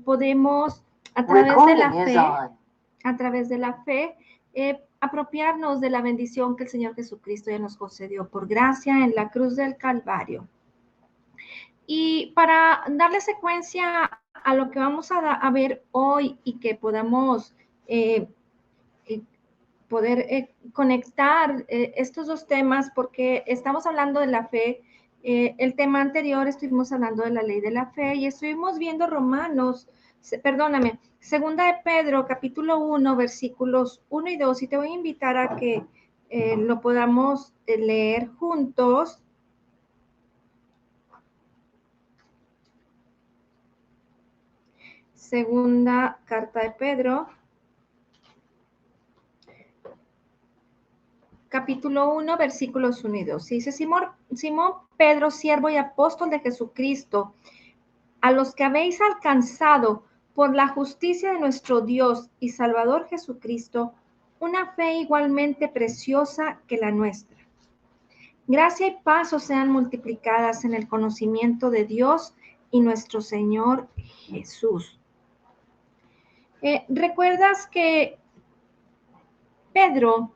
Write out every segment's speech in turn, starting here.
podemos a través de la fe, apropiarnos de la bendición que el Señor Jesucristo ya nos concedió por gracia en la cruz del Calvario. Y para darle secuencia a lo que vamos a ver hoy y que podamos poder conectar estos dos temas, porque estamos hablando de la fe. El tema anterior estuvimos hablando de la ley de la fe y estuvimos viendo Segunda de Pedro, capítulo 1, versículos 1 y 2, y te voy a invitar a que lo podamos leer juntos. Segunda carta de Pedro, capítulo 1, versículos 1 y 2. Dice: Simón Pedro, siervo y apóstol de Jesucristo, a los que habéis alcanzado por la justicia de nuestro Dios y Salvador Jesucristo, una fe igualmente preciosa que la nuestra. Gracia y paz os sean multiplicadas en el conocimiento de Dios y nuestro Señor Jesús. ¿Recuerdas que Pedro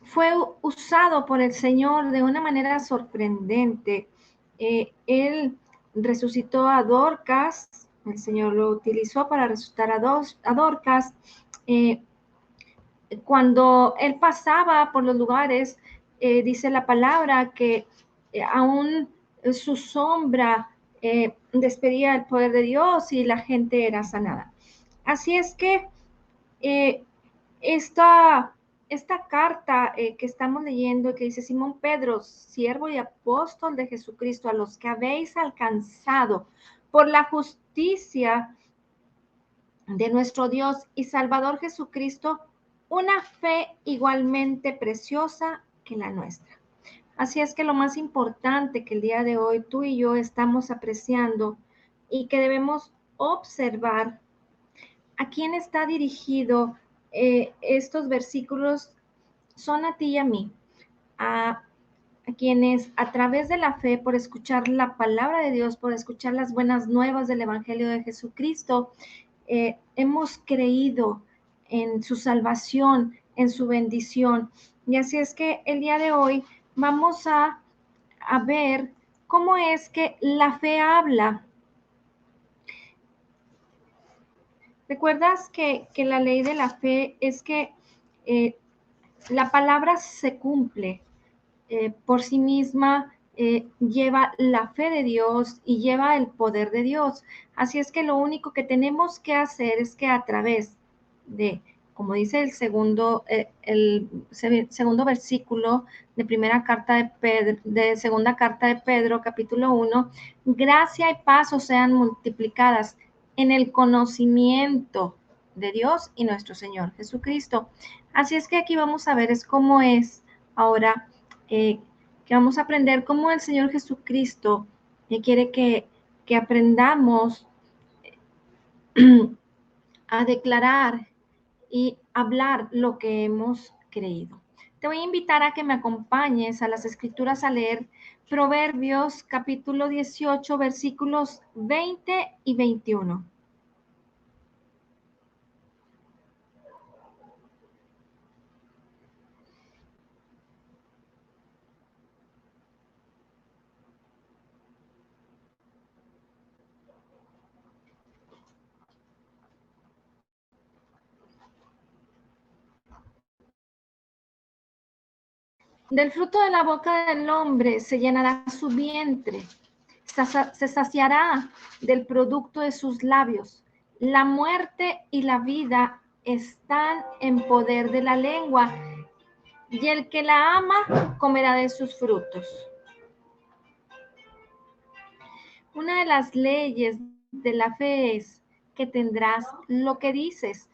fue usado por el Señor de una manera sorprendente? Él resucitó a Dorcas, el Señor lo utilizó para resucitar a Dorcas. Cuando él pasaba por los lugares, dice la palabra que aún su sombra despedía el poder de Dios y la gente era sanada. Así es que esta carta que estamos leyendo, que dice: Simón Pedro, siervo y apóstol de Jesucristo, a los que habéis alcanzado por la justicia de nuestro Dios y Salvador Jesucristo, una fe igualmente preciosa que la nuestra. Así es que lo más importante que el día de hoy tú y yo estamos apreciando y que debemos observar, ¿a quién está dirigido estos versículos? Son a ti y a mí, a quienes a través de la fe, por escuchar la palabra de Dios, por escuchar las buenas nuevas del Evangelio de Jesucristo, hemos creído en su salvación, en su bendición. Y así es que el día de hoy vamos a ver cómo es que la fe habla. ¿Recuerdas que la ley de la fe es que la palabra se cumple por sí misma? Lleva la fe de Dios y lleva el poder de Dios. Así es que lo único que tenemos que hacer es que a través de, como dice el segundo versículo de primera carta de Pedro, de segunda carta de Pedro, capítulo 1, gracia y paz os sean multiplicadas en el conocimiento de Dios y nuestro Señor Jesucristo. Así es que aquí vamos a ver es cómo es ahora que vamos a aprender cómo el Señor Jesucristo quiere que aprendamos a declarar y hablar lo que hemos creído. Te voy a invitar a que me acompañes a las Escrituras a leer Proverbios capítulo 18, versículos 20 y 21. Del fruto de la boca del hombre se llenará su vientre, se saciará del producto de sus labios. La muerte y la vida están en poder de la lengua, y el que la ama comerá de sus frutos. Una de las leyes de la fe es que tendrás lo que dices.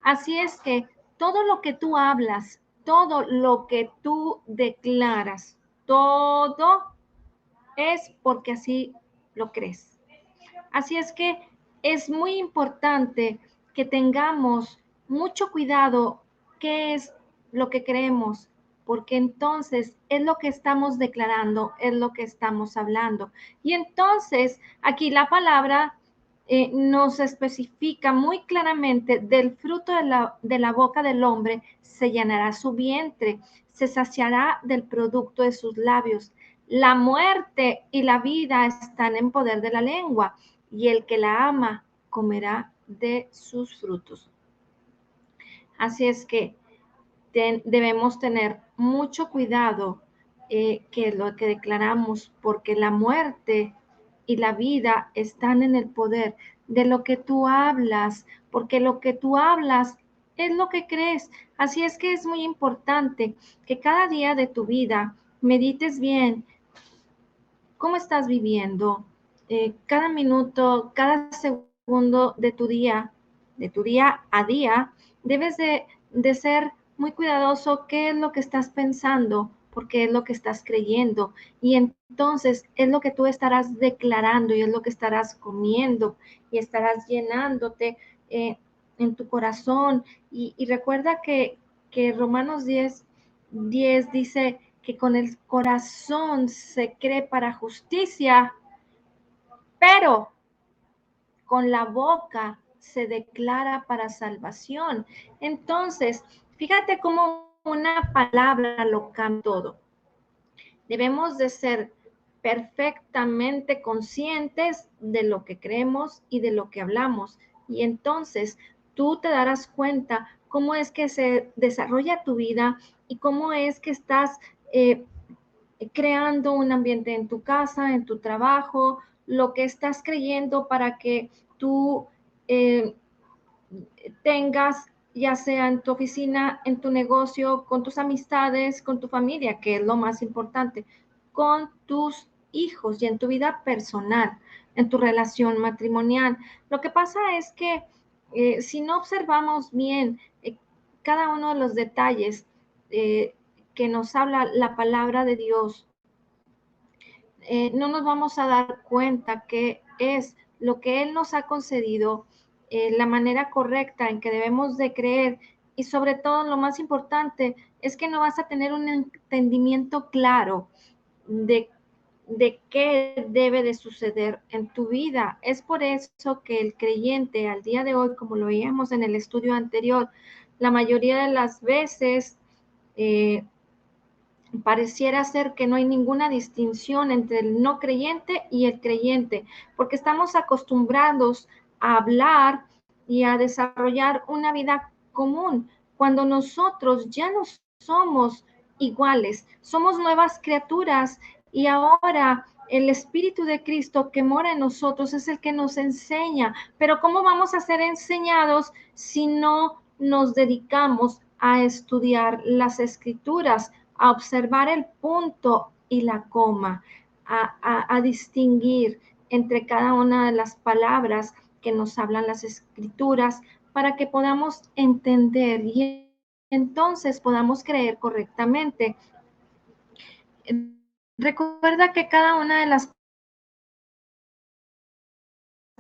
Así es que todo lo que tú hablas, todo lo que tú declaras, todo es porque así lo crees. Así es que es muy importante que tengamos mucho cuidado qué es lo que creemos, porque entonces es lo que estamos declarando, es lo que estamos hablando. Y entonces aquí la palabra nos especifica muy claramente: del fruto de la boca del hombre se llenará su vientre, se saciará del producto de sus labios. La muerte y la vida están en poder de la lengua, y el que la ama comerá de sus frutos. Así es que debemos tener mucho cuidado que lo que declaramos, porque la muerte y la vida están en el poder de lo que tú hablas, porque lo que tú hablas es lo que crees. Así es que es muy importante que cada día de tu vida medites bien cómo estás viviendo, cada minuto, cada segundo de tu día a día, debes de ser muy cuidadoso qué es lo que estás pensando, porque es lo que estás creyendo. Y entonces es lo que tú estarás declarando y es lo que estarás comiendo y estarás llenándote en tu corazón. Y recuerda que Romanos 10 dice que con el corazón se cree para justicia, pero con la boca se declara para salvación. Entonces, fíjate cómo una palabra lo cambia todo. Debemos de ser perfectamente conscientes de lo que creemos y de lo que hablamos. Y entonces tú te darás cuenta cómo es que se desarrolla tu vida y cómo es que estás creando un ambiente en tu casa, en tu trabajo, lo que estás creyendo para que tú eh, tengas, ya sea en tu oficina, en tu negocio, con tus amistades, con tu familia, que es lo más importante, con tus hijos y en tu vida personal, en tu relación matrimonial. Lo que pasa es que si no observamos bien cada uno de los detalles que nos habla la palabra de Dios, no nos vamos a dar cuenta que es lo que Él nos ha concedido, la manera correcta en que debemos de creer, y sobre todo lo más importante es que no vas a tener un entendimiento claro de, de qué debe de suceder en tu vida. Es por eso que el creyente al día de hoy, como lo veíamos en el estudio anterior, la mayoría de las veces eh, pareciera ser que no hay ninguna distinción entre el no creyente y el creyente, porque estamos acostumbrados a hablar y a desarrollar una vida común, cuando nosotros ya no somos iguales, somos nuevas criaturas, y ahora el Espíritu de Cristo que mora en nosotros es el que nos enseña. Pero ¿cómo vamos a ser enseñados si no nos dedicamos a estudiar las Escrituras, a observar el punto y la coma, a distinguir entre cada una de las palabras que nos hablan las Escrituras, para que podamos entender y entonces podamos creer correctamente? Recuerda que cada una de las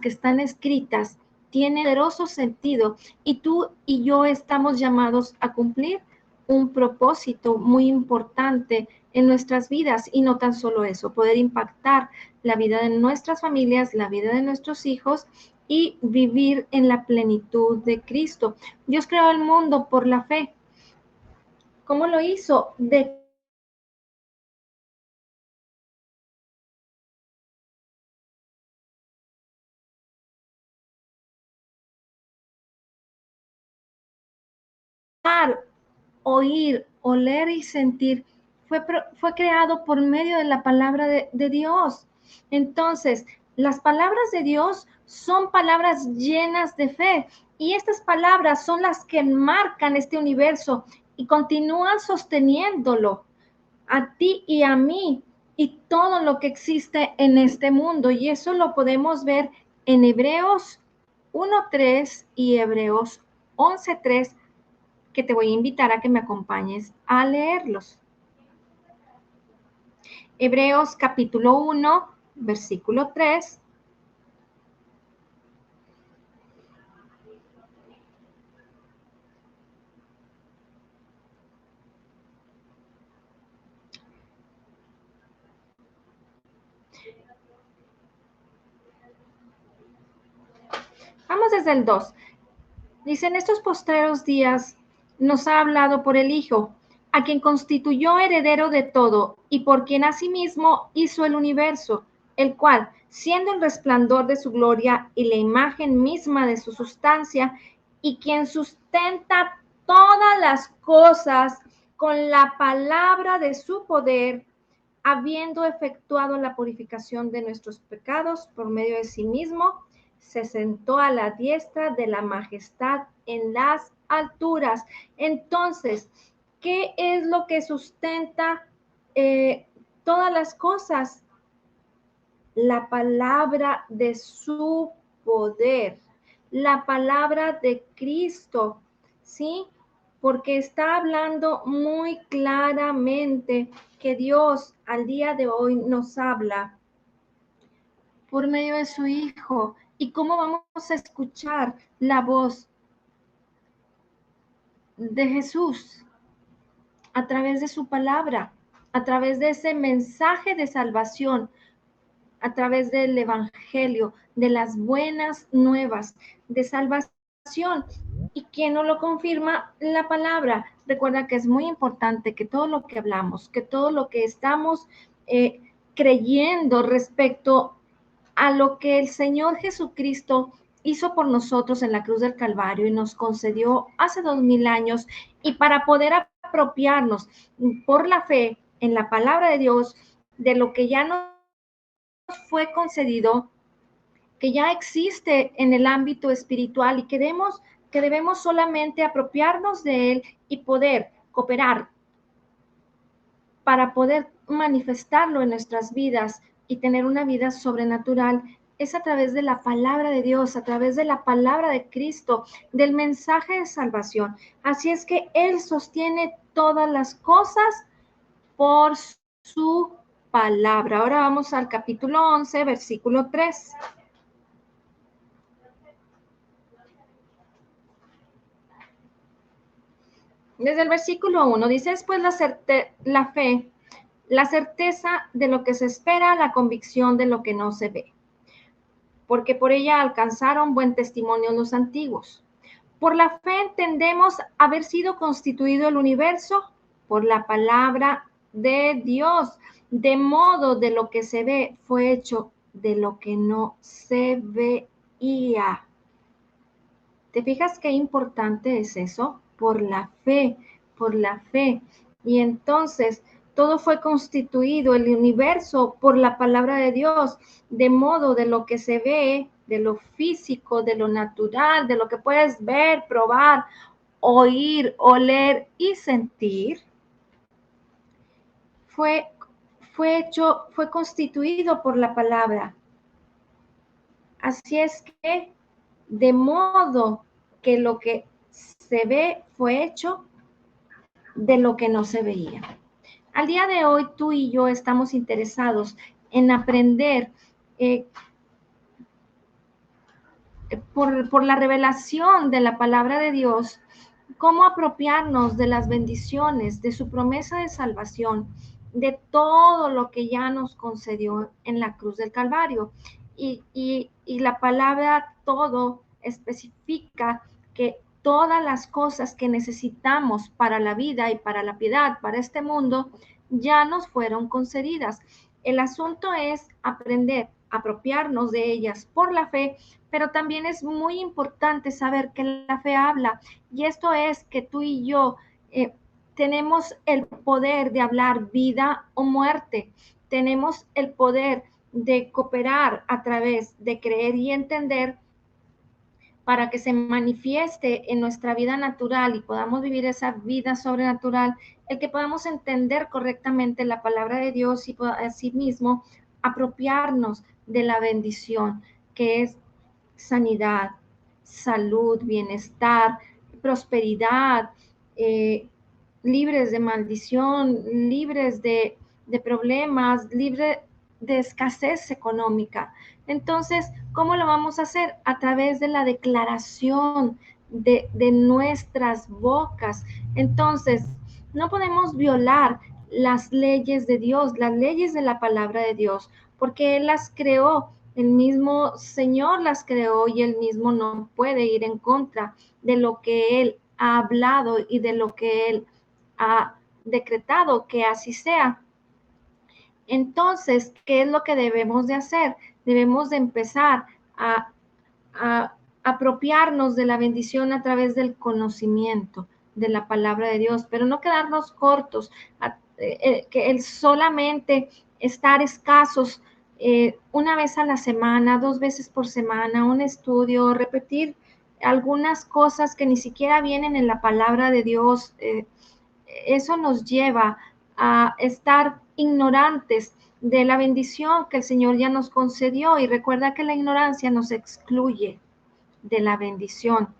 que están escritas tiene poderoso sentido, y tú y yo estamos llamados a cumplir un propósito muy importante en nuestras vidas, y no tan solo eso, poder impactar la vida de nuestras familias, la vida de nuestros hijos, y vivir en la plenitud de Cristo. Dios creó el mundo por la fe. ¿Cómo lo hizo? De oír, oler y sentir, fue creado por medio de la palabra de Dios. Entonces, las palabras de Dios son palabras llenas de fe, y estas palabras son las que marcan este universo y continúan sosteniéndolo a ti y a mí y todo lo que existe en este mundo. Y eso lo podemos ver en Hebreos 1:3 y Hebreos 11:3, que te voy a invitar a que me acompañes a leerlos. Hebreos capítulo 1, versículo 3. desde el 2. Dice, en estos postreros días nos ha hablado por el Hijo, a quien constituyó heredero de todo y por quien asimismo hizo el universo, el cual, siendo el resplandor de su gloria y la imagen misma de su sustancia, y quien sustenta todas las cosas con la palabra de su poder, habiendo efectuado la purificación de nuestros pecados por medio de sí mismo, se sentó a la diestra de la majestad en las alturas. Entonces, ¿qué es lo que sustenta todas las cosas? La palabra de su poder, la palabra de Cristo, ¿sí? Porque está hablando muy claramente que Dios al día de hoy nos habla por medio de su Hijo. ¿Y cómo vamos a escuchar la voz de Jesús? A través de su palabra, a través de ese mensaje de salvación, a través del Evangelio, de las buenas nuevas de salvación. ¿Y quién nos lo confirma? La palabra. Recuerda que es muy importante que todo lo que hablamos, que todo lo que estamos creyendo respecto a lo que el Señor Jesucristo hizo por nosotros en la cruz del Calvario y nos concedió hace 2000 años, y para poder apropiarnos por la fe en la palabra de Dios de lo que ya nos fue concedido, que ya existe en el ámbito espiritual y que debemos solamente apropiarnos de él y poder cooperar para poder manifestarlo en nuestras vidas y tener una vida sobrenatural. Es a través de la palabra de Dios, a través de la palabra de Cristo, del mensaje de salvación. Así es que Él sostiene todas las cosas por su palabra. Ahora vamos al capítulo 11, versículo 3. Desde el versículo 1 dice, después la fe, la certeza de lo que se espera, la convicción de lo que no se ve, porque por ella alcanzaron buen testimonio los antiguos. Por la fe entendemos haber sido constituido el universo por la palabra de Dios, de modo de lo que se ve fue hecho de lo que no se veía. ¿Te fijas qué importante es eso? Por la fe, por la fe. Y entonces todo fue constituido, el universo, por la palabra de Dios, de modo de lo que se ve, de lo físico, de lo natural, de lo que puedes ver, probar, oír, oler y sentir, fue constituido por la palabra. Así es que, de modo que lo que se ve fue hecho de lo que no se veía. Al día de hoy, tú y yo estamos interesados en aprender por la revelación de la palabra de Dios, cómo apropiarnos de las bendiciones, de su promesa de salvación, de todo lo que ya nos concedió en la cruz del Calvario. Y la palabra todo especifica que todas las cosas que necesitamos para la vida y para la piedad, para este mundo, ya nos fueron concedidas. El asunto es aprender, apropiarnos de ellas por la fe, pero también es muy importante saber que la fe habla, y esto es que tú y yo tenemos el poder de hablar vida o muerte, tenemos el poder de cooperar a través de creer y entender para que se manifieste en nuestra vida natural y podamos vivir esa vida sobrenatural, el que podamos entender correctamente la palabra de Dios y asimismo apropiarnos de la bendición que es sanidad, salud, bienestar, prosperidad, libres de maldición, libres de problemas, libres de escasez económica. Entonces, ¿cómo lo vamos a hacer? A través de la declaración de nuestras bocas. Entonces, no podemos violar las leyes de Dios, las leyes de la palabra de Dios, porque Él las creó El mismo Señor las creó y Él mismo no puede ir en contra de lo que Él ha hablado y de lo que Él ha decretado que así sea. Entonces, ¿qué es lo que debemos de hacer? Debemos de empezar a apropiarnos de la bendición a través del conocimiento de la palabra de Dios, pero no quedarnos cortos, que el solamente estar escasos una vez a la semana, 2 veces por semana, un estudio, repetir algunas cosas que ni siquiera vienen en la palabra de Dios. Eso nos lleva a estar ignorantes de la bendición que el Señor ya nos concedió, y recuerda que la ignorancia nos excluye de la bendición.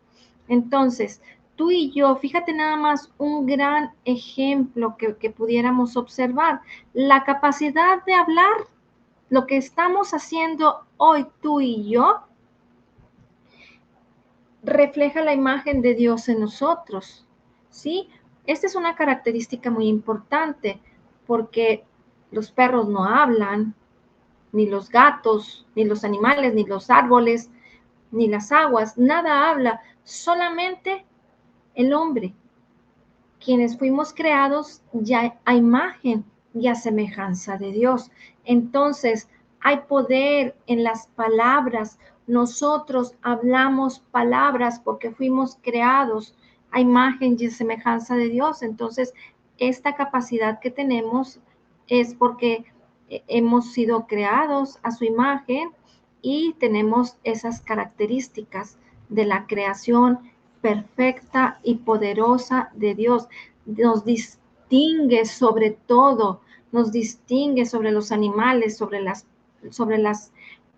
Entonces, tú y yo, fíjate nada más un gran ejemplo que pudiéramos observar, la capacidad de hablar, lo que estamos haciendo hoy tú y yo, refleja la imagen de Dios en nosotros, ¿sí? Esta es una característica muy importante porque los perros no hablan, ni los gatos, ni los animales, ni los árboles, ni las aguas, nada habla, solamente el hombre, quienes fuimos creados ya a imagen y a semejanza de Dios. Entonces, hay poder en las palabras. Nosotros hablamos palabras porque fuimos creados a imagen y a semejanza de Dios. Entonces, esta capacidad que tenemos es porque hemos sido creados a su imagen y tenemos esas características de la creación perfecta y poderosa de Dios. Nos distingue sobre todo, nos distingue sobre los animales, sobre las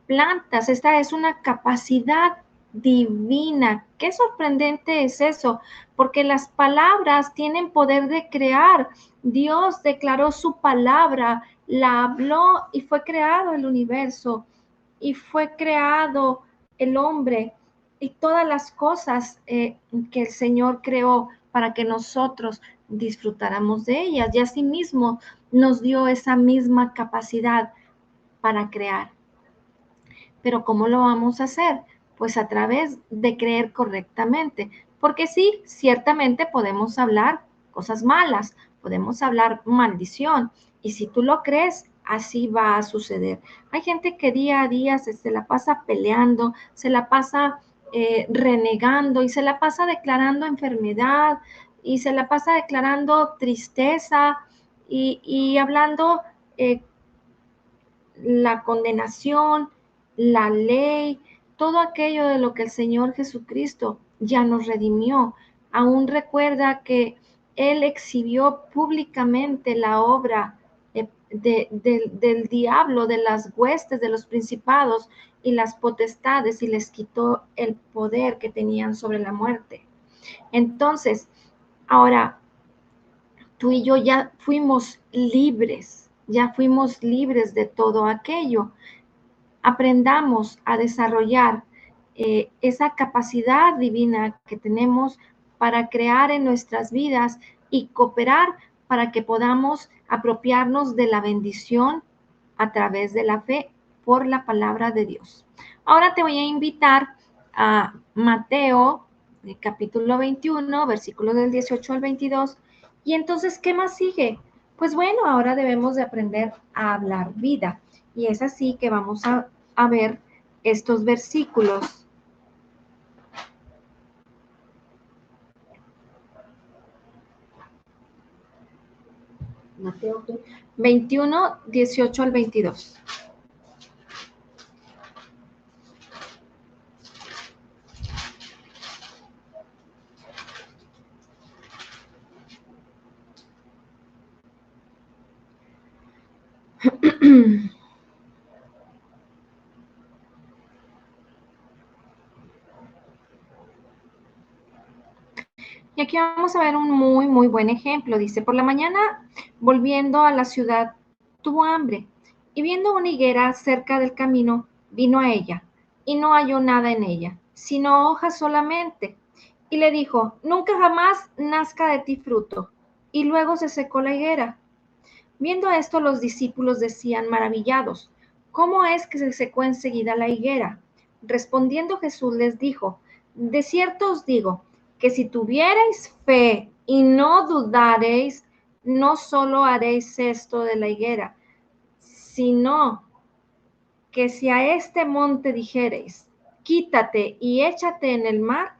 plantas. Esta es una capacidad divina. Qué sorprendente es eso, porque las palabras tienen poder de crear. Dios declaró su palabra, la habló y fue creado el universo y fue creado el hombre y todas las cosas que el Señor creó para que nosotros disfrutáramos de ellas, y asimismo nos dio esa misma capacidad para crear. Pero ¿cómo lo vamos a hacer? Pues a través de creer correctamente, porque sí, ciertamente podemos hablar cosas malas, podemos hablar maldición, y si tú lo crees, así va a suceder. Hay gente que día a día se la pasa peleando, se la pasa renegando y se la pasa declarando enfermedad y se la pasa declarando tristeza y hablando eh, la condenación, la ley, todo aquello de lo que el Señor Jesucristo ya nos redimió. Aún recuerda que Él exhibió públicamente la obra del diablo, de las huestes, de los principados y las potestades, y les quitó el poder que tenían sobre la muerte. Entonces, ahora tú y yo ya fuimos libres de todo aquello. Aprendamos a desarrollar esa capacidad divina que tenemos para crear en nuestras vidas y cooperar para que podamos apropiarnos de la bendición a través de la fe por la palabra de Dios. Ahora te voy a invitar a Mateo, capítulo 21, versículos del 18 al 22. Y entonces, ¿qué más sigue? Pues bueno, ahora debemos de aprender a hablar vida. Y es así que vamos a ver estos versículos. Mateo 21, 18 al 22. Y aquí vamos a ver un muy, muy buen ejemplo. Dice, por la mañana, volviendo a la ciudad, tuvo hambre, y viendo una higuera cerca del camino, vino a ella, y no halló nada en ella, sino hojas solamente. Y le dijo, nunca jamás nazca de ti fruto. Y luego se secó la higuera. Viendo esto, los discípulos decían maravillados, ¿cómo es que se secó enseguida la higuera? Respondiendo Jesús les dijo, de cierto os digo, que si tuvierais fe y no dudareis, no solo haréis esto de la higuera, sino que si a este monte dijereis, quítate y échate en el mar,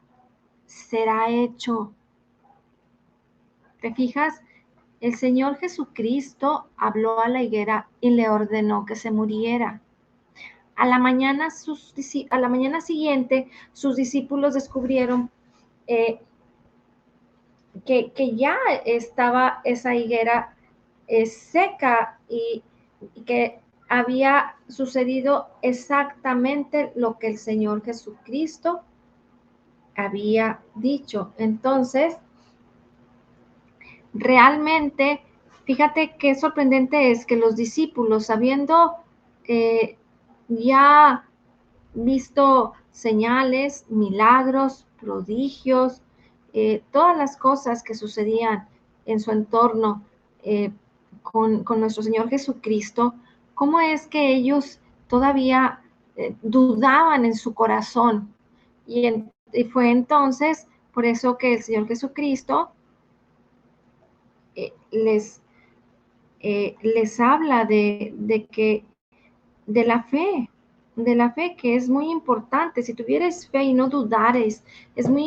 será hecho. ¿Te fijas? El Señor Jesucristo habló a la higuera y le ordenó que se muriera. A la mañana siguiente, sus discípulos descubrieron eh, que ya estaba esa higuera seca y que había sucedido exactamente lo que el Señor Jesucristo había dicho. Entonces, realmente, fíjate qué sorprendente es que los discípulos, habiendo ya visto señales, milagros, prodigios, todas las cosas que sucedían en su entorno con nuestro Señor Jesucristo, ¿cómo es que ellos todavía dudaban en su corazón? Y fue entonces por eso que el Señor Jesucristo les habla de la fe que es muy importante. Si tuvieres fe y no dudares, es muy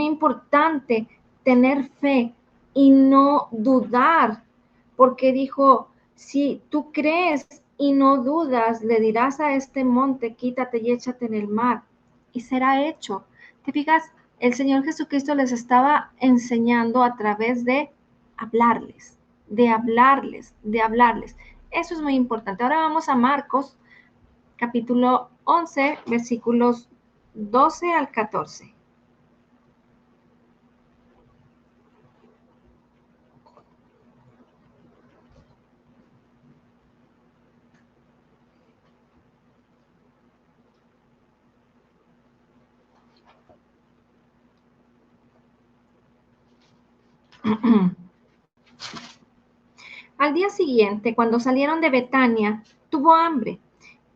importante tener fe y no dudar, porque dijo, si tú crees y no dudas, le dirás a este monte, quítate y échate en el mar, y será hecho. ¿Te fijas? El Señor Jesucristo les estaba enseñando a través de hablarles, de hablarles, de hablarles. Eso es muy importante. Ahora vamos a Marcos, capítulo 11, versículos 12 al 14. Al día siguiente, cuando salieron de Betania, tuvo hambre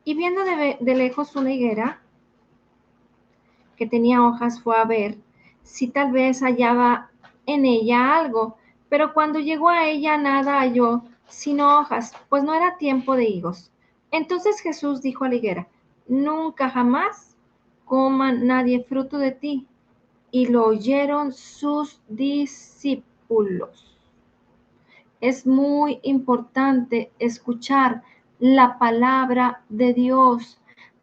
y viendo de lejos una higuera que tenía hojas, fue a ver si tal vez hallaba en ella algo, pero cuando llegó a ella nada halló sino hojas, pues no era tiempo de higos. Entonces Jesús dijo a la higuera, nunca jamás coma nadie fruto de ti. Y lo oyeron sus discípulos. Es muy importante escuchar la palabra de Dios.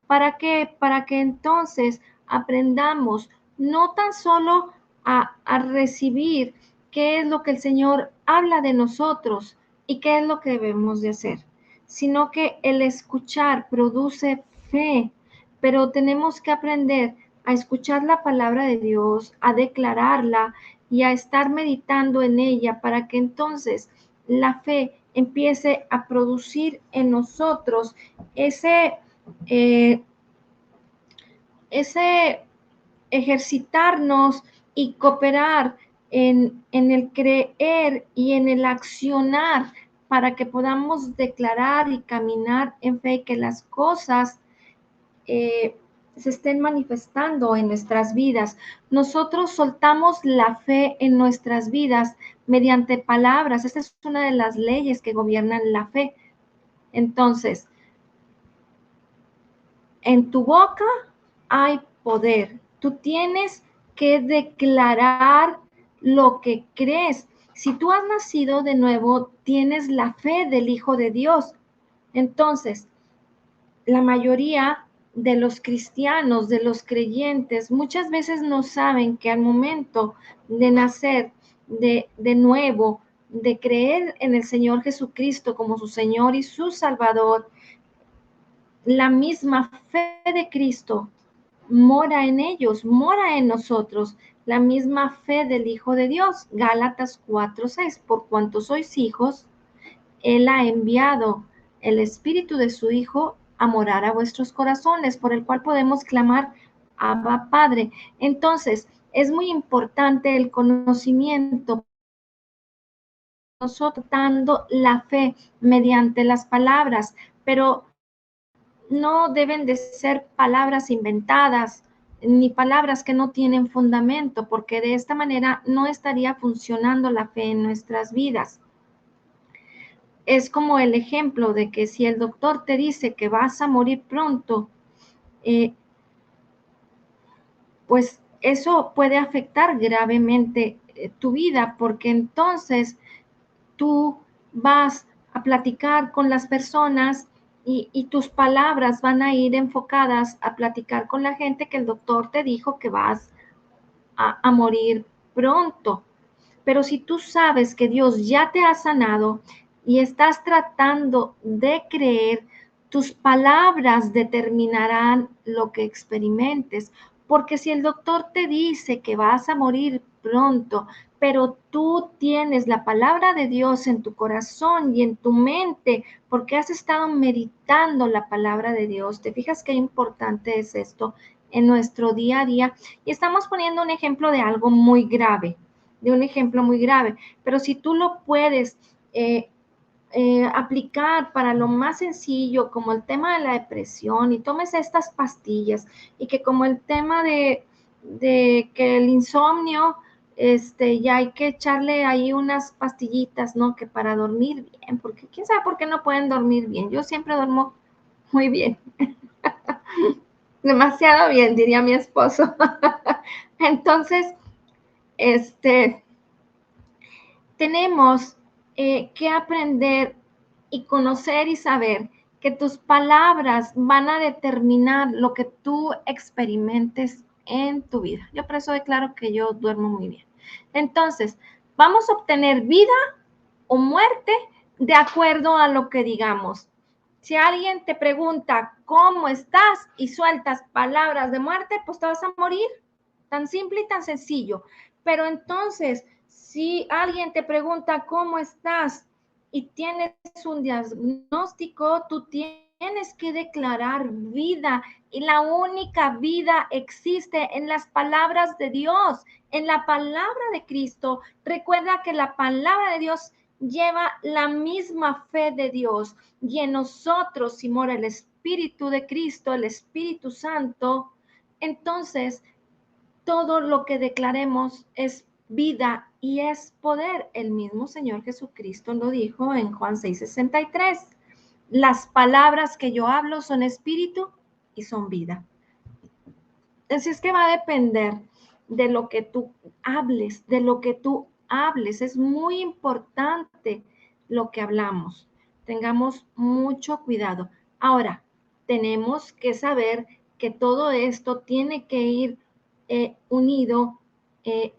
¿Para qué? Para que entonces aprendamos no tan solo a recibir qué es lo que el Señor habla de nosotros y qué es lo que debemos de hacer, sino que el escuchar produce fe, pero tenemos que aprender a escuchar la palabra de Dios, a declararla y a estar meditando en ella para que entonces la fe empiece a producir en nosotros eh, ese ejercitarnos y cooperar en el creer y en el accionar para que podamos declarar y caminar en fe que las cosas eh, se estén manifestando en nuestras vidas. Nosotros soltamos la fe en nuestras vidas mediante palabras. Esta es una de las leyes que gobiernan la fe. Entonces, en tu boca hay poder. Tú tienes que declarar lo que crees. Si tú has nacido de nuevo, tienes la fe del Hijo de Dios. Entonces, la mayoría de los cristianos, de los creyentes, muchas veces no saben que al momento de nacer de nuevo, de creer en el Señor Jesucristo como su Señor y su Salvador, la misma fe de Cristo mora en ellos, mora en nosotros, la misma fe del Hijo de Dios. Gálatas 4:6, por cuanto sois hijos, Él ha enviado el Espíritu de su Hijo a morar a vuestros corazones, por el cual podemos clamar, Abba Padre. Entonces, es muy importante el conocimiento, nosotros dando la fe mediante las palabras, pero no deben de ser palabras inventadas ni palabras que no tienen fundamento, porque de esta manera no estaría funcionando la fe en nuestras vidas. Es como el ejemplo de que si el doctor te dice que vas a morir pronto, pues eso puede afectar gravemente tu vida, porque entonces tú vas a platicar con las personas y tus palabras van a ir enfocadas a platicar con la gente que el doctor te dijo que vas a morir pronto. Pero si tú sabes que Dios ya te ha sanado y estás tratando de creer, tus palabras determinarán lo que experimentes. Porque si el doctor te dice que vas a morir pronto, pero tú tienes la palabra de Dios en tu corazón y en tu mente, porque has estado meditando la palabra de Dios, ¿te fijas qué importante es esto en nuestro día a día? Y estamos poniendo un ejemplo de algo muy grave, pero si tú lo puedes aplicar para lo más sencillo, como el tema de la depresión, y tomes estas pastillas, y que como el tema de que el insomnio, ya hay que echarle ahí unas pastillitas, ¿no? Que para dormir bien, porque quién sabe por qué no pueden dormir bien. Yo siempre duermo muy bien. Demasiado bien, diría mi esposo. Entonces, tenemos que aprender y conocer y saber que tus palabras van a determinar lo que tú experimentes en tu vida. Yo por eso declaro que yo duermo muy bien. Entonces, vamos a obtener vida o muerte de acuerdo a lo que digamos. Si alguien te pregunta cómo estás y sueltas palabras de muerte, pues te vas a morir. Tan simple y tan sencillo. Pero entonces, si alguien te pregunta cómo estás y tienes un diagnóstico, tú tienes que declarar vida. Y la única vida existe en las palabras de Dios, en la palabra de Cristo. Recuerda que la palabra de Dios lleva la misma fe de Dios. Y en nosotros, si mora el Espíritu de Cristo, el Espíritu Santo, entonces todo lo que declaremos es vida y es poder. El mismo Señor Jesucristo lo dijo en Juan 6:63. Las palabras que yo hablo son espíritu y son vida. Así es que va a depender de lo que tú hables, de lo que tú hables. Es muy importante lo que hablamos. Tengamos mucho cuidado. Ahora, tenemos que saber que todo esto tiene que ir unido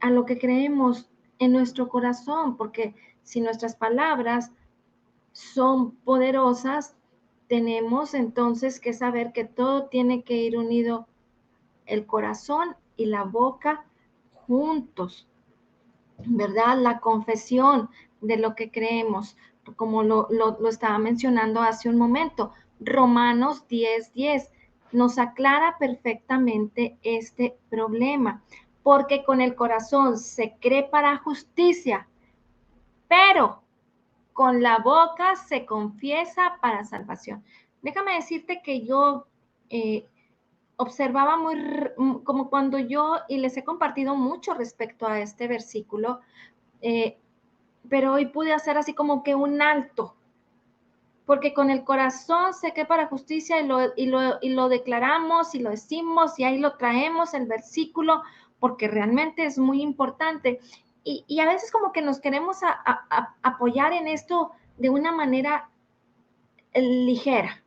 a lo que creemos en nuestro corazón, porque si nuestras palabras son poderosas, tenemos entonces que saber que todo tiene que ir unido, el corazón y la boca juntos, ¿verdad? La confesión de lo que creemos, como lo estaba mencionando hace un momento. Romanos 10:10 nos aclara perfectamente este problema, porque con el corazón se cree para justicia, pero con la boca se confiesa para salvación. Déjame decirte que yo observaba como cuando yo, y les he compartido mucho respecto a este versículo, eh, pero hoy pude hacer así como que un alto, porque con el corazón sé que para justicia y lo declaramos y lo decimos y ahí lo traemos el versículo, porque realmente es muy importante. Y a veces como que nos queremos apoyar en esto de una manera ligera.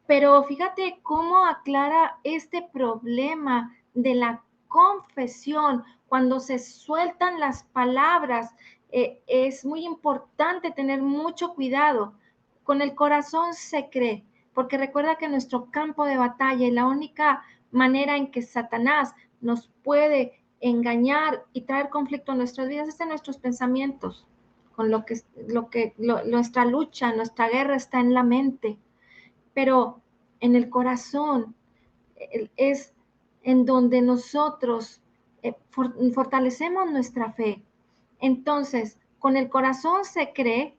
Pero fíjate cómo aclara este problema de la confesión cuando se sueltan las palabras. Es muy importante tener mucho cuidado. Con el corazón se cree, porque recuerda que nuestro campo de batalla y la única manera en que Satanás nos puede engañar y traer conflicto a nuestras vidas es en nuestros pensamientos. Con nuestra lucha, nuestra guerra está en la mente, pero en el corazón es en donde nosotros fortalecemos nuestra fe. Entonces, con el corazón se cree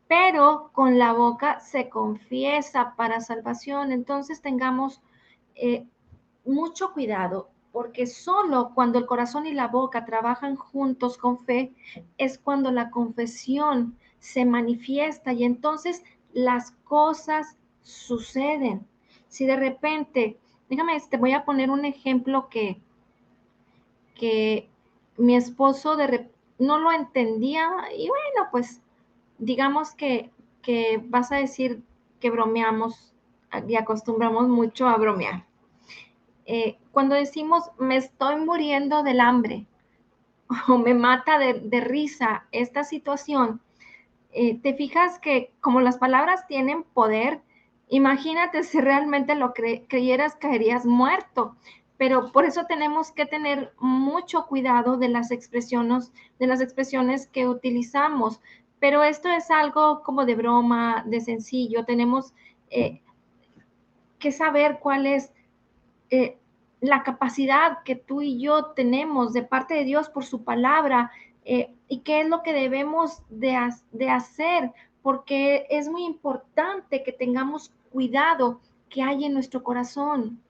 pero con la boca se confiesa para salvación. Entonces tengamos mucho cuidado, porque solo cuando el corazón y la boca trabajan juntos con fe es cuando la confesión se manifiesta y entonces las cosas suceden. Si de repente, déjame, te voy a poner un ejemplo que mi esposo no lo entendía y bueno, pues digamos que vas a decir que bromeamos y acostumbramos mucho a bromear. Cuando decimos me estoy muriendo del hambre o me mata de risa esta situación, te fijas que como las palabras tienen poder, imagínate si realmente lo creyeras, caerías muerto. Pero por eso tenemos que tener mucho cuidado de las expresiones que utilizamos. Pero esto es algo como de broma, de sencillo. Tenemos eh, que saber cuál es eh, la capacidad que tú y yo tenemos de parte de Dios por su palabra y qué es lo que debemos de hacer, porque es muy importante que tengamos cuidado que hay en nuestro corazón,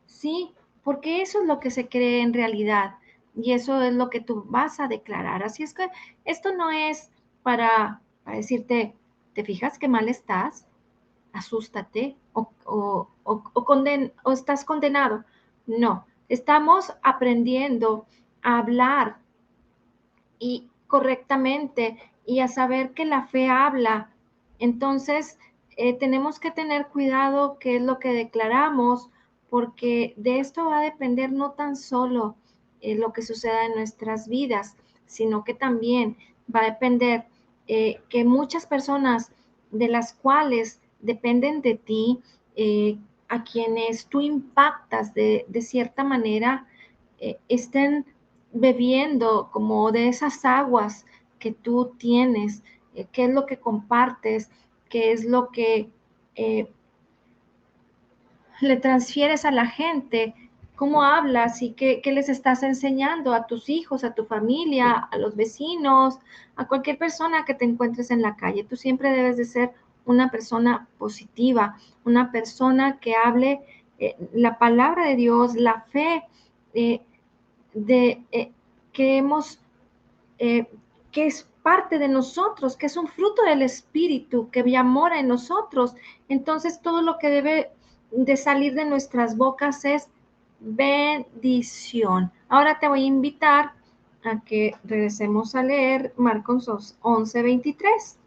¿sí? Porque eso es lo que se cree en realidad y eso es lo que tú vas a declarar. Así es que esto no es para decirte, ¿te fijas qué mal estás? Asústate o estás condenado. No, estamos aprendiendo a hablar y correctamente y a saber que la fe habla. Entonces, tenemos que tener cuidado qué es lo que declaramos, porque de esto va a depender no tan solo lo que suceda en nuestras vidas, sino que también va a depender que muchas personas de las cuales dependen de ti, a quienes tú impactas de cierta manera, estén bebiendo como de esas aguas que tú tienes, qué es lo que compartes, qué es lo que eh, le transfieres a la gente, cómo hablas y qué les estás enseñando a tus hijos, a tu familia, a los vecinos, a cualquier persona que te encuentres en la calle. Tú siempre debes de ser una persona positiva, una persona que hable la palabra de Dios, la fe eh, que hemos eh, que es parte de nosotros, que es un fruto del Espíritu, que mora en nosotros. Entonces todo lo que debe de salir de nuestras bocas es bendición. Ahora te voy a invitar a que regresemos a leer Marcos 11:23.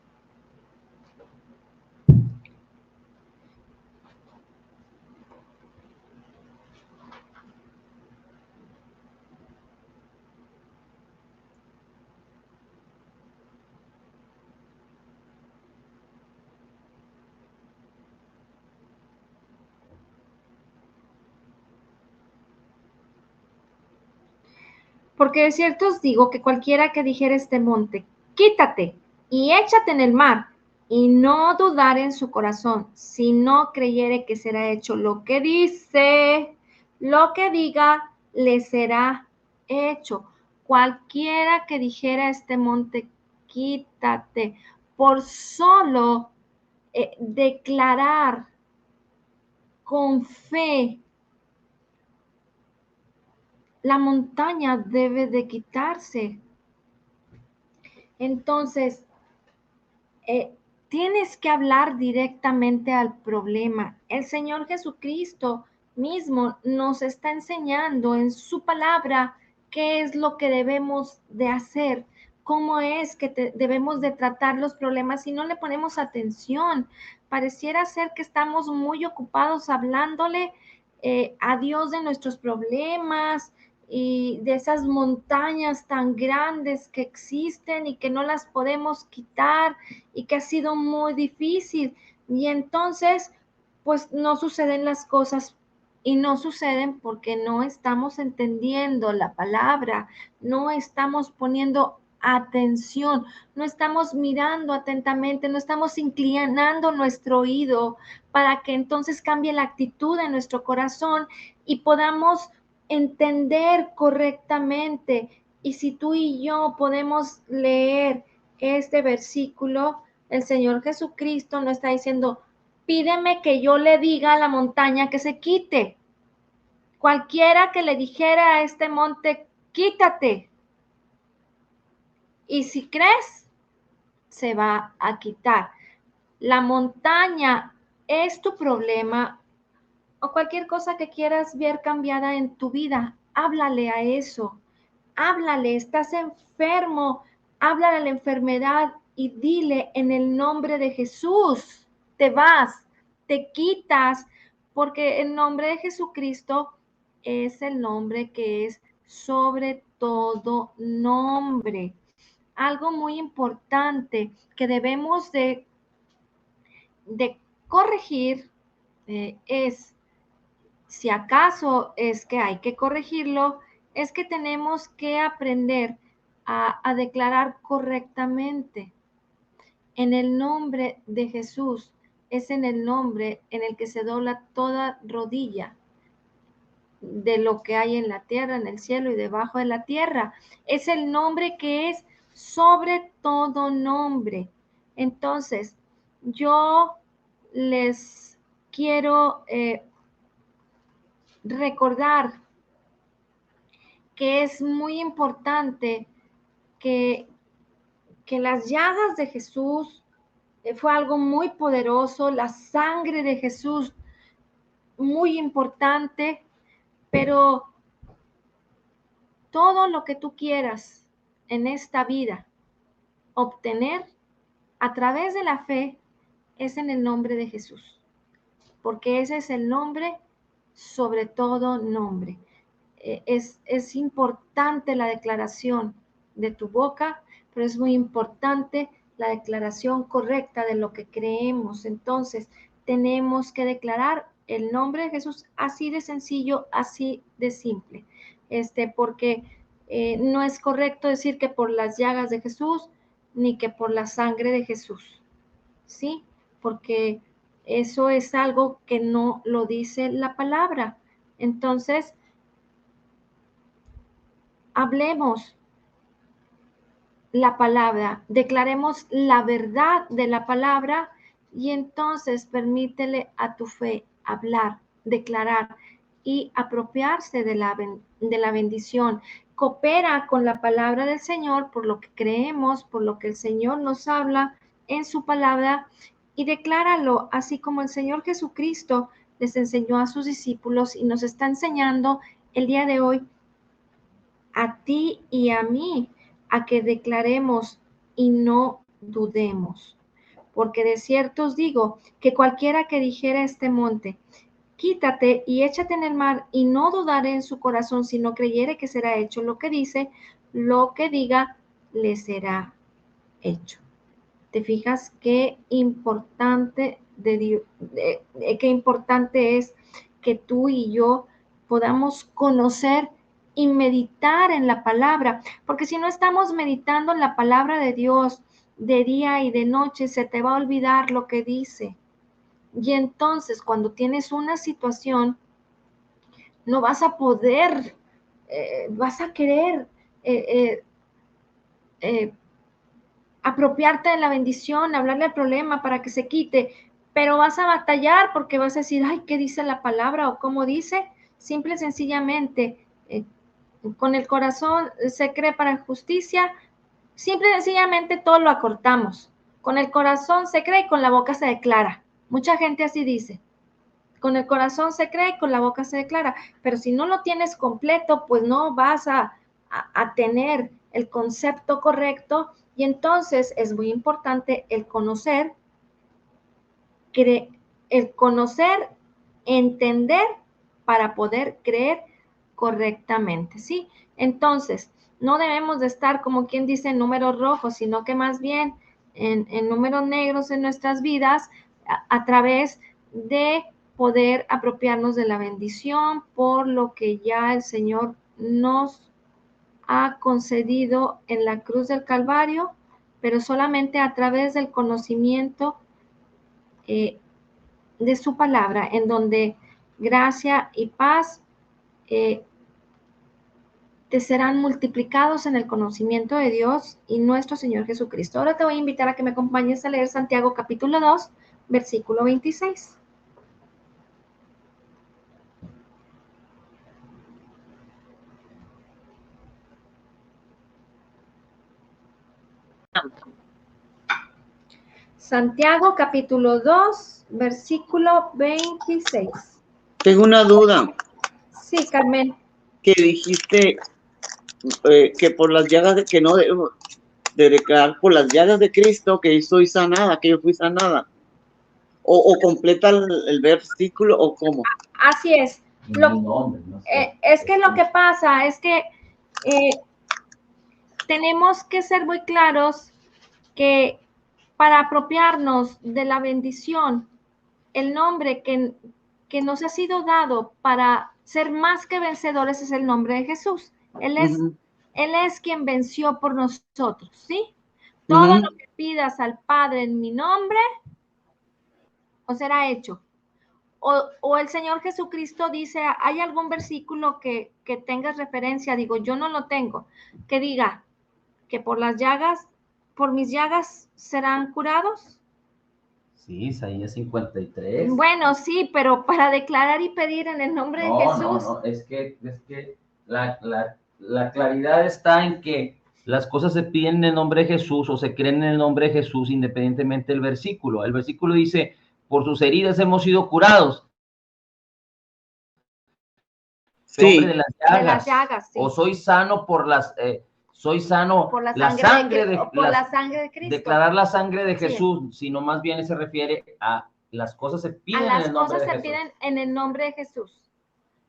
Porque de cierto os digo que cualquiera que dijere este monte, quítate y échate en el mar, y no dudar en su corazón, si no creyere que será hecho lo que dice, lo que diga, le será hecho. Cualquiera que dijera este monte, quítate, por solo declarar con fe, la montaña debe de quitarse. Entonces, eh, tienes que hablar directamente al problema. El Señor Jesucristo mismo nos está enseñando en su palabra qué es lo que debemos de hacer, cómo es que debemos de tratar los problemas si no le ponemos atención. Pareciera ser que estamos muy ocupados hablándole a Dios de nuestros problemas, y de esas montañas tan grandes que existen y que no las podemos quitar y que ha sido muy difícil. Y entonces, pues no suceden las cosas y no suceden porque no estamos entendiendo la palabra, no estamos poniendo atención, no estamos mirando atentamente, no estamos inclinando nuestro oído para que entonces cambie la actitud de nuestro corazón y podamos entender correctamente. Y si tú y yo podemos leer este versículo, El Señor Jesucristo no está diciendo, pídeme que yo le diga a la montaña que se quite. Cualquiera que le dijera a este monte, quítate. Y si crees, se va a quitar. La montaña es tu problema o cualquier cosa que quieras ver cambiada en tu vida. Háblale a eso. Háblale, estás enfermo. Háblale a la enfermedad y dile en el nombre de Jesús. Te vas, te quitas, porque el nombre de Jesucristo es el nombre que es sobre todo nombre. Algo muy importante que debemos de corregir es, si acaso es que hay que corregirlo, es que tenemos que aprender a declarar correctamente. En el nombre de Jesús es en el nombre en el que se dobla toda rodilla de lo que hay en la tierra, en el cielo y debajo de la tierra. Es el nombre que es sobre todo nombre. Entonces, yo les quiero recordar que es muy importante que, que las llagas de Jesús fue algo muy poderoso, la sangre de Jesús muy importante, pero todo lo que tú quieras en esta vida obtener a través de la fe es en el nombre de Jesús, porque ese es el nombre sobre todo nombre. Es importante la declaración de tu boca, pero es muy importante la declaración correcta de lo que creemos. Entonces, tenemos que declarar el nombre de Jesús así de sencillo, así de simple. Porque no es correcto decir que por las llagas de Jesús, ni que por la sangre de Jesús, ¿sí? Porque eso es algo que no lo dice la palabra. Entonces, hablemos la palabra, declaremos la verdad de la palabra y entonces permítele a tu fe hablar, declarar y apropiarse de la bendición. Coopera con la palabra del Señor por lo que creemos, por lo que el Señor nos habla en su palabra y decláralo, así como el Señor Jesucristo les enseñó a sus discípulos y nos está enseñando el día de hoy a ti y a mí a que declaremos y no dudemos. Porque de cierto os digo que cualquiera que dijera a este monte, quítate y échate en el mar, y no dudaré en su corazón, sino creyere que será hecho lo que dice, lo que diga, le será hecho. ¿Te fijas qué importante, qué importante es que tú y yo podamos conocer y meditar en la palabra? Porque si no estamos meditando en la palabra de Dios de día y de noche, se te va a olvidar lo que dice. Y entonces cuando tienes una situación, no vas a poder, vas a querer eh, apropiarte de la bendición, hablarle al problema para que se quite, pero vas a batallar porque vas a decir, ay, ¿qué dice la palabra o cómo dice? Simple y sencillamente, con el corazón se cree para justicia, simple y sencillamente todo lo acortamos. Con el corazón se cree y con la boca se declara. Mucha gente así dice. Con el corazón se cree y con la boca se declara. Pero si no lo tienes completo, pues no vas a tener el concepto correcto. Y entonces es muy importante el conocer, entender para poder creer correctamente, ¿sí? Entonces, no debemos de estar como quien dice en números rojos, sino que más bien en números negros en nuestras vidas a través de poder apropiarnos de la bendición por lo que ya el Señor nos ha concedido en la cruz del Calvario, pero solamente a través del conocimiento de su palabra, en donde gracia y paz eh, te serán multiplicados en el conocimiento de Dios y nuestro Señor Jesucristo. Ahora te voy a invitar a que me acompañes a leer Santiago capítulo 2, versículo 26. Santiago capítulo 2, versículo 26. Tengo una duda. Sí, Carmen. Que dijiste que por las llagas de que no debo de declarar por las llagas de Cristo que soy sanada, que yo fui sanada. O completa el versículo o cómo. Así es. Es que lo que pasa es que tenemos que ser muy claros que para apropiarnos de la bendición, el nombre que nos ha sido dado para ser más que vencedores es el nombre de Jesús. Él es quien venció por nosotros, ¿sí? Todo lo que pidas al Padre en mi nombre, os será hecho. O el Señor Jesucristo dice, ¿hay algún versículo que tengas referencia? Digo, yo no lo tengo. Que diga que por mis llagas serán curados. Sí, Isaías 53. Bueno, sí, pero para declarar y pedir en el nombre de Jesús. No, es que la claridad está en que las cosas se piden en el nombre de Jesús o se creen en el nombre de Jesús independientemente del versículo. El versículo dice, por sus heridas hemos sido curados. Sí. Nombre de las llagas, sí. O soy sano por las... soy sano por la sangre de Cristo. Declarar la sangre de Jesús, sino más bien se refiere a las cosas se piden en el nombre de Jesús. Las cosas se piden en el nombre de Jesús.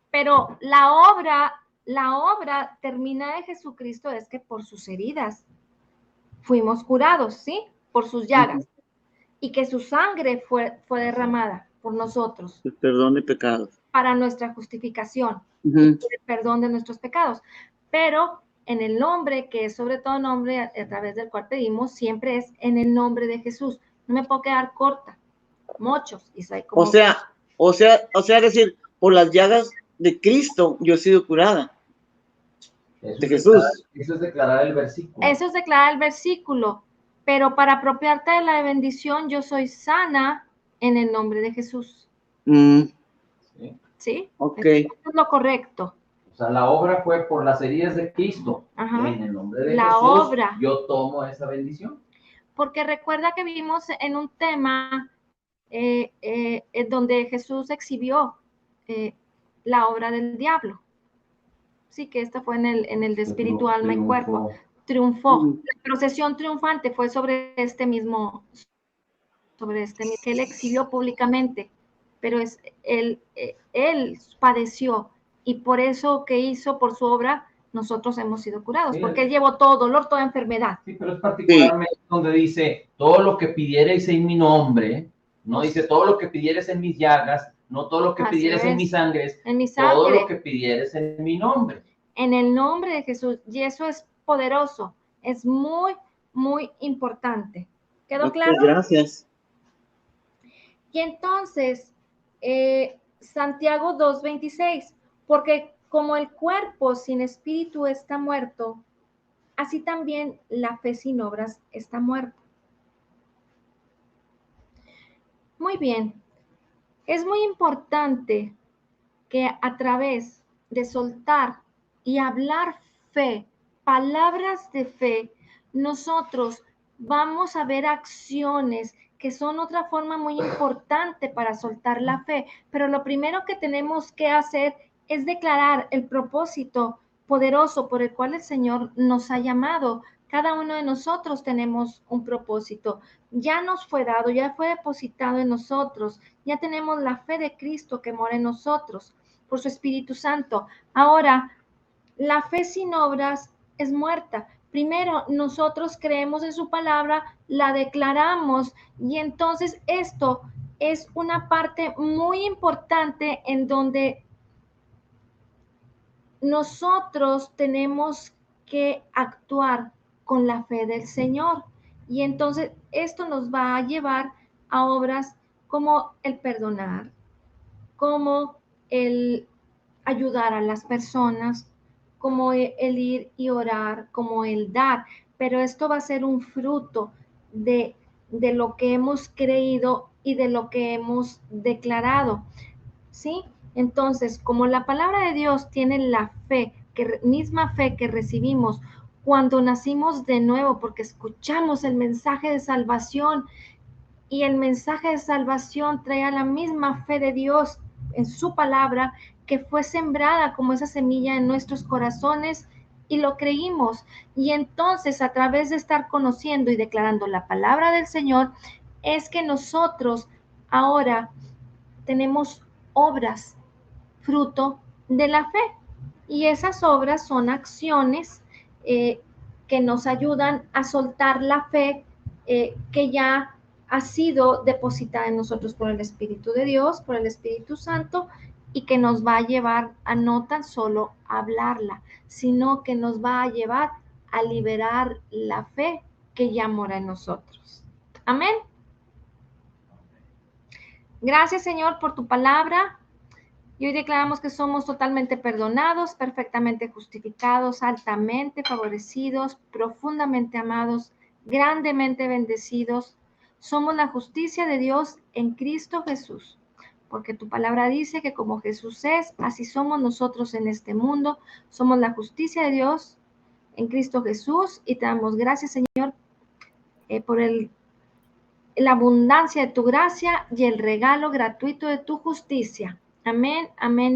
Pero la obra termina de Jesucristo es que por sus heridas fuimos curados, ¿sí? Por sus llagas. Y que su sangre fue derramada por nosotros. El perdón de pecados. Para nuestra justificación. El perdón de nuestros pecados. Pero en el nombre, que es sobre todo nombre a través del cual pedimos, siempre es en el nombre de Jesús. No me puedo quedar corta. Muchos. Y soy como... O sea, decir, por las llagas de Cristo yo he sido curada. De Jesús. Eso es declarar el versículo. Eso es declarar el versículo. Pero para apropiarte de la bendición, yo soy sana en el nombre de Jesús. ¿Sí? Ok. Eso es lo correcto. O sea, la obra fue por las heridas de Cristo. Ajá. En el nombre de la Jesús, obra. yo tomo esa bendición. Porque recuerda que vivimos en un tema donde Jesús exhibió la obra del diablo. Sí, que esta fue en el de espíritu, alma y cuerpo. Triunfó. La procesión triunfante fue sobre este mismo, que él exhibió públicamente. Pero él padeció, y por eso que hizo, por su obra, nosotros hemos sido curados, porque él llevó todo dolor, toda enfermedad. Sí, pero es particularmente donde dice, todo lo que pidiereis en mi nombre, no dice todo lo que pidieres en mis llagas, no todo lo que pidieres en mis sangres, todo lo que pidieres en mi nombre. En el nombre de Jesús, y eso es poderoso, es muy, muy importante. ¿Quedó claro? Gracias. Y entonces, Santiago 2:26, porque como el cuerpo sin espíritu está muerto, así también la fe sin obras está muerta. Muy bien, es muy importante que a través de soltar y hablar fe, palabras de fe, nosotros vamos a ver acciones que son otra forma muy importante para soltar la fe. Pero lo primero que tenemos que hacer es declarar el propósito poderoso por el cual el Señor nos ha llamado. Cada uno de nosotros tenemos un propósito. Ya nos fue dado, ya fue depositado en nosotros. Ya tenemos la fe de Cristo que mora en nosotros por su Espíritu Santo. Ahora, la fe sin obras es muerta. Primero, nosotros creemos en su palabra, la declaramos, y entonces esto es una parte muy importante en donde nosotros tenemos que actuar con la fe del Señor. Y entonces esto nos va a llevar a obras como el perdonar, como el ayudar a las personas, como el ir y orar, como el dar, pero esto va a ser un fruto de lo que hemos creído y de lo que hemos declarado, ¿sí? Entonces, como la palabra de Dios tiene la fe, misma fe que recibimos cuando nacimos de nuevo, porque escuchamos el mensaje de salvación, y el mensaje de salvación traía la misma fe de Dios en su palabra, que fue sembrada como esa semilla en nuestros corazones, y lo creímos. Y entonces, a través de estar conociendo y declarando la palabra del Señor, es que nosotros ahora tenemos obras fruto de la fe. Y esas obras son acciones que nos ayudan a soltar la fe que ya ha sido depositada en nosotros por el Espíritu de Dios, por el Espíritu Santo, y que nos va a llevar a no tan solo hablarla, sino que nos va a llevar a liberar la fe que ya mora en nosotros. Amén. Gracias, Señor, por tu palabra. Y hoy declaramos que somos totalmente perdonados, perfectamente justificados, altamente favorecidos, profundamente amados, grandemente bendecidos. Somos la justicia de Dios en Cristo Jesús, porque tu palabra dice que como Jesús es, así somos nosotros en este mundo. Somos la justicia de Dios en Cristo Jesús, y te damos gracias, Señor, por la abundancia de tu gracia y el regalo gratuito de tu justicia. Amén, amén.